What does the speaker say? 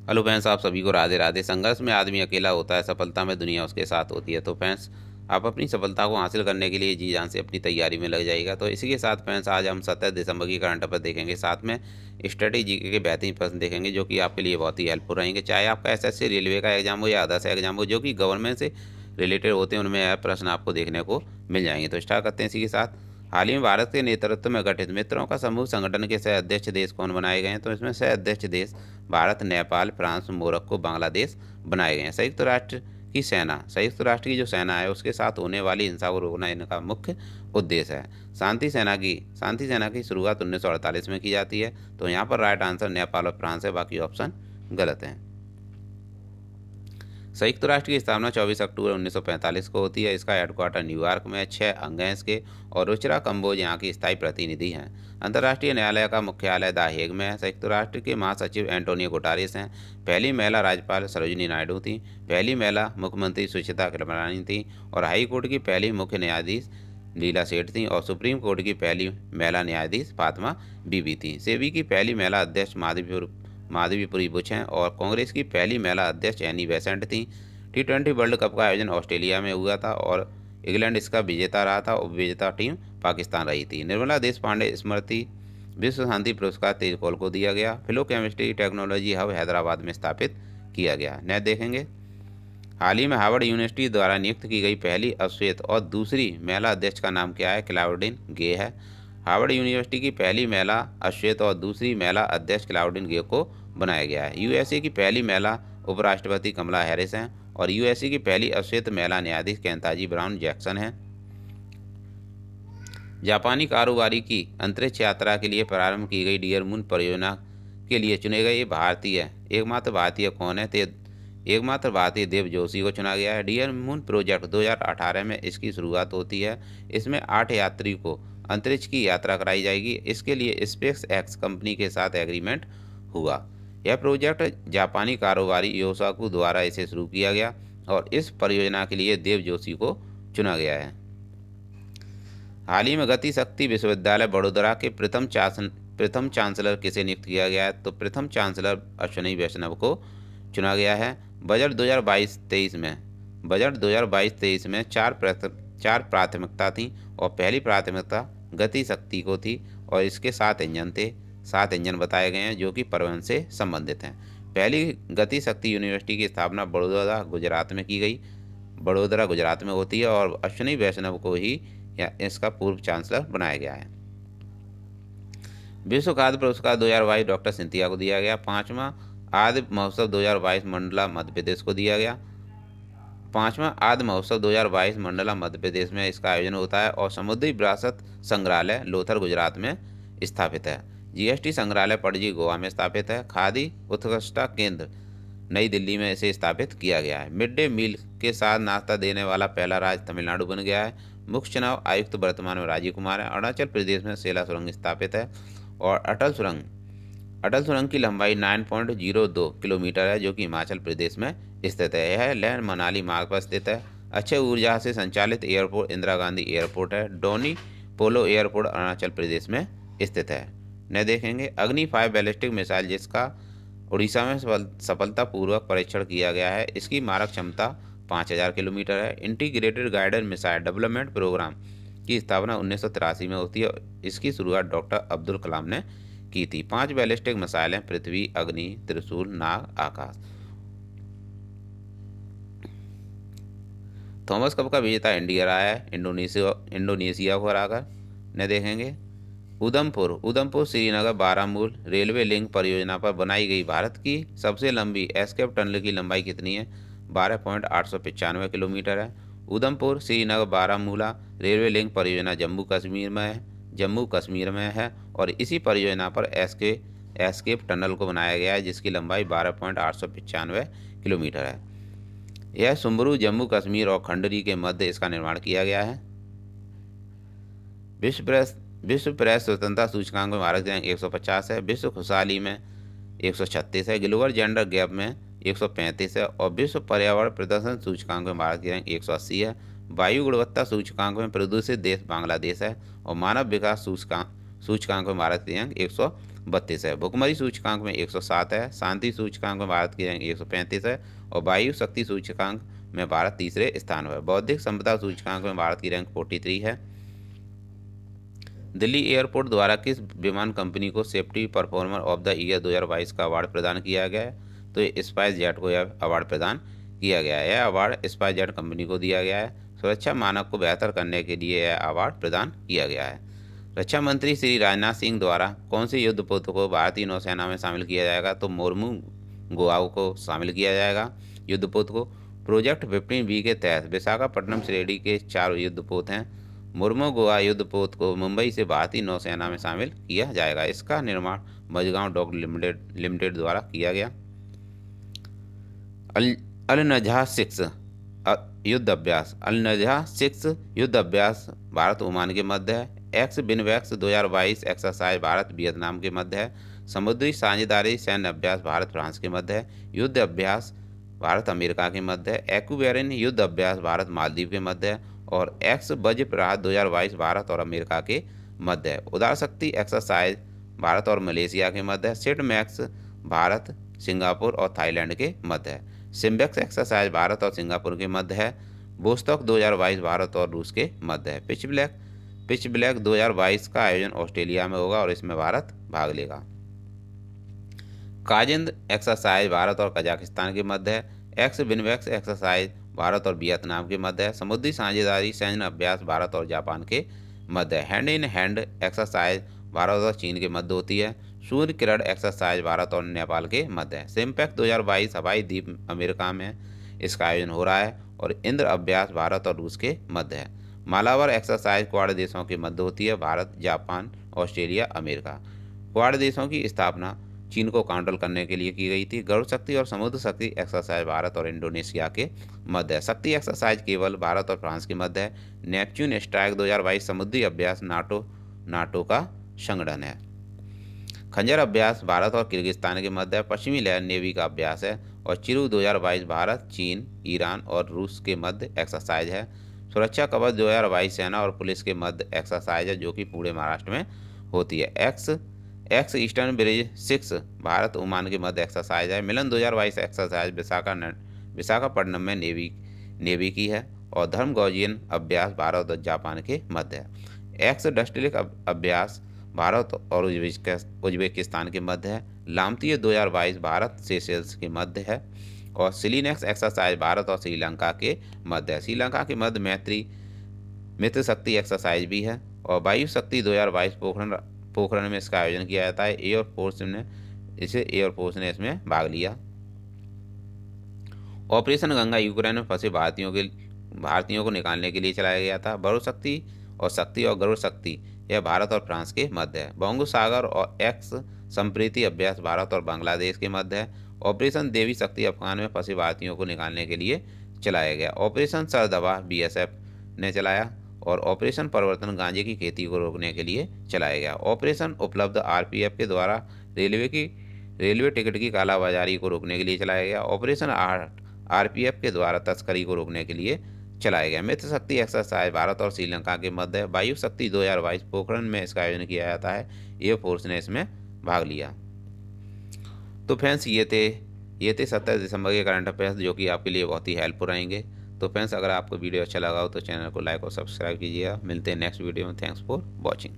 Hello friends, आप सभी को राधे राधे। संघर्ष में आदमी अकेला होता है, सफलता में दुनिया उसके साथ होती है। तो फ्रेंड्स, आप अपनी सफलता को हासिल करने के लिए जी जान से अपनी तैयारी में लग जाइएगा। तो इसी के साथ फ्रेंड्स, आज हम 27 दिसंबर की करंट अफेयर देखेंगे, साथ में स्ट्रेटेजी के बेहतरीन प्रश्न देखेंगे जो कि आपके लिए बहुत ही हेल्पफुल रहेंगे। चाहे आपका एसएससी रेलवे का एग्जाम हो या अदर्स एग्जाम हो जो कि गवर्नमेंट से रिलेटेड होते हैं, उनमें यह प्रश्न आपको देखने को मिल जाएंगे। तो स्टार्ट करते हैं इसी के साथ। हाल ही में भारत के नेतृत्व में गठित मित्रों का समूह संगठन के सह अध्यक्ष देश कौन बनाए गए हैं? तो इसमें सह अध्यक्ष देश भारत, नेपाल, फ्रांस, मोरक्को, बांग्लादेश बनाए गए हैं। संयुक्त राष्ट्र की जो सेना है उसके साथ होने वाली हिंसा को रोकना इनका मुख्य उद्देश्य है। शांति सेना की शुरुआत 1948 में की जाती है। तो यहाँ पर राइट आंसर नेपाल और फ्रांस है, बाकी ऑप्शन गलत है। संयुक्त राष्ट्र की स्थापना 24 अक्टूबर 1945 को होती है। इसका हेडक्वार्टर न्यूयॉर्क में है। 6 अंग हैं इसके, और रुचिरा कंबोज यहाँ की स्थायी प्रतिनिधि हैं। अंतर्राष्ट्रीय न्यायालय का मुख्यालय द हेग में है। संयुक्त राष्ट्र के महासचिव एंटोनियो गुटारेस हैं। पहली महिला राज्यपाल सरोजिनी नायडू थी। पहली महिला मुख्यमंत्री सुचिता कृपलानी थी। और हाई कोर्ट की पहली मुख्य न्यायाधीश लीला सेठ थी। और सुप्रीम कोर्ट की पहली महिला न्यायाधीश फातिमा बीबी थी। सेबी की पहली महिला अध्यक्ष माधवीपुरी बुच हैं। और कांग्रेस की पहली महिला अध्यक्ष एनी बेसेंट थी। T20 वर्ल्ड कप का आयोजन ऑस्ट्रेलिया में हुआ था और इंग्लैंड इसका विजेता रहा था। उपविजेता टीम पाकिस्तान रही थी। निर्मला देश पांडे स्मृति विश्व शांति पुरस्कार तेजपाल को दिया गया। फिलो केमिस्ट्री टेक्नोलॉजी हब हैदराबाद में स्थापित किया गया। नेक्स्ट देखेंगे। हाल ही में हार्वर्ड यूनिवर्सिटी द्वारा नियुक्त की गई पहली अश्वेत और दूसरी महिला अध्यक्ष का नाम क्या है? क्लाउडिन गे है। हार्वर्ड यूनिवर्सिटी की पहली महिला अश्वेत और दूसरी महिला अध्यक्ष क्लाउडिन गे को बनाया गया है। यूएसए की पहली महिला उपराष्ट्रपति कमला हैरिस हैं। और यूएसए की पहली अश्वेत महिला न्यायाधीश केंताजी ब्राउन जैक्सन हैं। जापानी कारोबारी की अंतरिक्ष यात्रा के लिए प्रारंभ की गई डियर मून परियोजना के लिए चुने गए एकमात्र भारतीय कौन है? एकमात्र भारतीय देव जोशी को चुना गया है। डियर मून प्रोजेक्ट 2018 में इसकी शुरुआत होती है। इसमें 8 यात्री को अंतरिक्ष की यात्रा कराई जाएगी। इसके लिए स्पेस एक्स कंपनी के साथ एग्रीमेंट हुआ। यह प्रोजेक्ट जापानी कारोबारी योसाकू द्वारा इसे शुरू किया गया और इस परियोजना के लिए देव जोशी को चुना गया है। हाल ही में गति शक्ति विश्वविद्यालय बड़ोदरा के प्रथम चांसलर किसे नियुक्त किया गया है? तो प्रथम चांसलर अश्विनी वैष्णव को चुना गया है। बजट 2022-23 में चार प्राथमिकता थी और पहली प्राथमिकता गति शक्ति को थी और इसके 7 इंजन थे। 7 इंजन बताए गए हैं जो कि परिवहन से संबंधित हैं। पहली गति शक्ति यूनिवर्सिटी की स्थापना बड़ोदरा गुजरात में की गई। बड़ोदरा गुजरात में होती है और अश्विनी वैष्णव को ही इसका पूर्व चांसलर बनाया गया है। विश्व खाद्य पुरस्कार 2022 डॉक्टर सिंधिया को दिया गया। 5वां आदि महोत्सव 2022 मंडला मध्य प्रदेश को दिया गया। 5वां आदि महोत्सव 2022 मंडला मध्य प्रदेश में इसका आयोजन होता है। और समुद्री विरासत संग्रहालय लोथर गुजरात में स्थापित है। जीएसटी संग्रहालय पणजी गोवा में स्थापित है। खादी उत्कृष्टता केंद्र नई दिल्ली में इसे स्थापित किया गया है। मिड डे मील के साथ नाश्ता देने वाला पहला राज्य तमिलनाडु बन गया है। मुख्य चुनाव आयुक्त वर्तमान में राजीव कुमार है। अरुणाचल प्रदेश में सेला सुरंग स्थापित है। और अटल सुरंग की लंबाई 9.02 किलोमीटर है जो कि हिमाचल प्रदेश में स्थित है। यह लेह मनाली मार्ग पर स्थित है। अक्षय ऊर्जा से संचालित एयरपोर्ट इंदिरा गांधी एयरपोर्ट है। डोनी पोलो एयरपोर्ट अरुणाचल प्रदेश में स्थित है। न देखेंगे। अग्नि 5 बैलिस्टिक मिसाइल जिसका उड़ीसा में सफलतापूर्वक परीक्षण किया गया है, इसकी मारक क्षमता 5000 किलोमीटर है। Integrated guided missile development programme की स्थापना 1983 में होती है। इसकी शुरुआत डॉक्टर अब्दुल कलाम ने की थी। 5 बैलिस्टिक मिसाइलें पृथ्वी, अग्नि, त्रिशूल, नाग, आकाश। थॉमस कप का विजेता इंडिया रहा है इंडोनेशिया को हराकर। न देखेंगे। उधमपुर श्रीनगर बारामूल रेलवे लिंक परियोजना पर बनाई गई भारत की सबसे लंबी एस्केप टनल की लंबाई कितनी है? 12.895 किलोमीटर है। उधमपुर श्रीनगर बारामूला रेलवे लिंक परियोजना जम्मू कश्मीर में है और इसी परियोजना पर एस्केप टनल को बनाया गया है जिसकी लंबाई 12.895 किलोमीटर है। यह सुम्बरू जम्मू कश्मीर और खंडरी के मध्य इसका निर्माण किया गया है। विश्व प्रेस स्वतंत्रता सूचकांक में भारत की रैंक 150 है। विश्व खुशहाली में 136 है। ग्लोबल जेंडर गैप में 135 है। और विश्व पर्यावरण प्रदर्शन सूचकांक में भारत की रैंक 180 है। वायु गुणवत्ता सूचकांक में प्रदूषित देश बांग्लादेश है। और मानव विकास सूचकांक में भारत की रैंक 32 है। भुखमरी सूचकांक में 107 है। शांति सूचकांक में भारत की रैंक 135 है और वायु शक्ति सूचकांक में भारत तीसरे स्थान पर है। बौद्धिक संपदा सूचकांक में भारत की रैंक 43 है। दिल्ली एयरपोर्ट द्वारा किस विमान कंपनी को safety performer of the year 2022 का अवार्ड प्रदान किया गया है? तो ये स्पाइस जेट को यह अवार्ड प्रदान किया गया है। यह अवार्ड स्पाइस जेट कंपनी को दिया गया है। सुरक्षा मानक को बेहतर करने के लिए यह अवार्ड प्रदान किया गया है। रक्षा मंत्री श्री राजनाथ सिंह द्वारा कौन से युद्धपोत को भारतीय नौसेना में शामिल किया जाएगा? तो मोरमू गोआऊ को शामिल किया जाएगा युद्धपोत को। प्रोजेक्ट 15B के तहत विशाखापट्टनम श्रेणी के 4 युद्धपोत हैं। मुर्मू गोवा युद्धपोत को मुंबई से भारतीय नौसेना में शामिल किया जाएगा। इसका निर्माण मझगांव डॉक लिमिटेड द्वारा किया गया। अल नजहा 6 युद्ध अभ्यास। अल नजहा 6 युद्ध अभ्यास भारत ओमान के मध्य है। एक्स बिनवैक्स 2022 एक्सरसाइज भारत वियतनाम के मध्य है। समुद्री साझेदारी सैन्य अभ्यास भारत फ्रांस के मध्य है। युद्ध अभ्यास भारत अमेरिका के मध्य है। एक्वेरियन युद्ध अभ्यास भारत मालदीव के मध्य है और एक्स वज्र प्रहार 2022 भारत और अमेरिका के मध्य है। उदार शक्ति एक्सरसाइज भारत और मलेशिया के मध्य है। सिड मैक्स भारत, सिंगापुर और थाईलैंड के मध्य है। सिम्बेक्स एक्सरसाइज भारत और सिंगापुर के मध्य है। बोस्टॉक 2022 भारत और रूस के मध्य है। पिच ब्लैक 2022 का आयोजन ऑस्ट्रेलिया में होगा और इसमें भारत भाग लेगा। काजिंद एक्सरसाइज भारत और कजाकिस्तान के मध्य है। एक्स बिनवैक्स एक्सरसाइज भारत और वियतनाम के मध्य है। समुद्री साझेदारी सैन्य अभ्यास भारत और जापान के मध्य है। Hand in hand exercise Bharat और चीन के मध्य होती है। सूर्य किरण एक्सरसाइज भारत और नेपाल के मध्य है। सिम्पैक्ट 2022 हवाई द्वीप अमेरिका में इसका आयोजन हो रहा है और इंद्र अभ्यास भारत और रूस के मध्य है। मालावर एक्सरसाइज क्वाड देशों के मध्य होती है। Bharat, Japan, Australia, America. Quad देशों की स्थापना चीन को काउंटर करने के लिए की गई थी। गरुड़ शक्ति और समुद्र शक्ति एक्सरसाइज भारत और इंडोनेशिया के मध्य है। शक्ति एक्सरसाइज केवल भारत और फ्रांस के मध्य है। नेपच्यून स्ट्राइक 2022 समुद्री अभ्यास नाटो का संगठन है। खंजर अभ्यास भारत और किर्गिस्तान के मध्य है। पश्चिमी लहर नेवी का अभ्यास है और चिरू 2022 भारत, चीन, ईरान और रूस के मध्य एक्सरसाइज है। सुरक्षा कवच 2022 सेना और पुलिस के मध्य एक्सरसाइज है जो कि पूरे महाराष्ट्र में होती है। X eastern bridge 6 Bharat Oman के मध्य एक्सरसाइज है। मिलन 2022 एक्सरसाइज विशाखापट्टनम में नेवी की है और धर्मगौजियन अभ्यास भारत और जापान के मध्य है। एक्स डस्टिलिक अभ्यास भारत और उज्बेकिस्तान के मध्य है। लामतीय 2022 भारत सेशेल्स के मध्य है और सिलीनेक्स एक्सरसाइज भारत और श्रीलंका के मध्य है। श्रीलंका के मध्य मित्र शक्ति एक्सरसाइज भी है और वायु शक्ति 2022 पोखरण में इसका आयोजन किया जाता है। एयरफोर्स ने इसमें भाग लिया। ऑपरेशन गंगा यूक्रेन में फंसे भारतीयों को निकालने के लिए चलाया गया था। बरुण शक्ति और गरुड़ शक्ति यह भारत और फ्रांस के मध्य है। बंगो सागर और एक्स संप्रीति अभ्यास भारत और बांग्लादेश के मध्य है। ऑपरेशन देवी शक्ति अफगान में फंसे भारतीयों को निकालने के लिए चलाया गया। ऑपरेशन सरदवा BSF ने चलाया और ऑपरेशन परिवर्तन गांजे की खेती को रोकने के लिए चलाया गया। ऑपरेशन उपलब्ध RPF के द्वारा रेलवे टिकट की कालाबाजारी को रोकने के लिए चलाया गया। ऑपरेशन RPF के द्वारा तस्करी को रोकने के लिए चलाया गया। मित्र शक्ति एक्सरसाइज भारत और श्रीलंका के मध्य है। वायु शक्ति 2022 पोखरण में इसका आयोजन किया जाता है। एयरफोर्स ने इसमें भाग लिया। तो फ्रेंड्स ये थे 27 दिसंबर के करंट अफेयर्स जो कि आपके लिए बहुत ही हेल्पफुल रहेंगे। तो फ्रेंड्स अगर आपको वीडियो अच्छा लगा हो तो चैनल को लाइक और सब्सक्राइब कीजिएगा। मिलते हैं नेक्स्ट वीडियो में। Thanks for watching.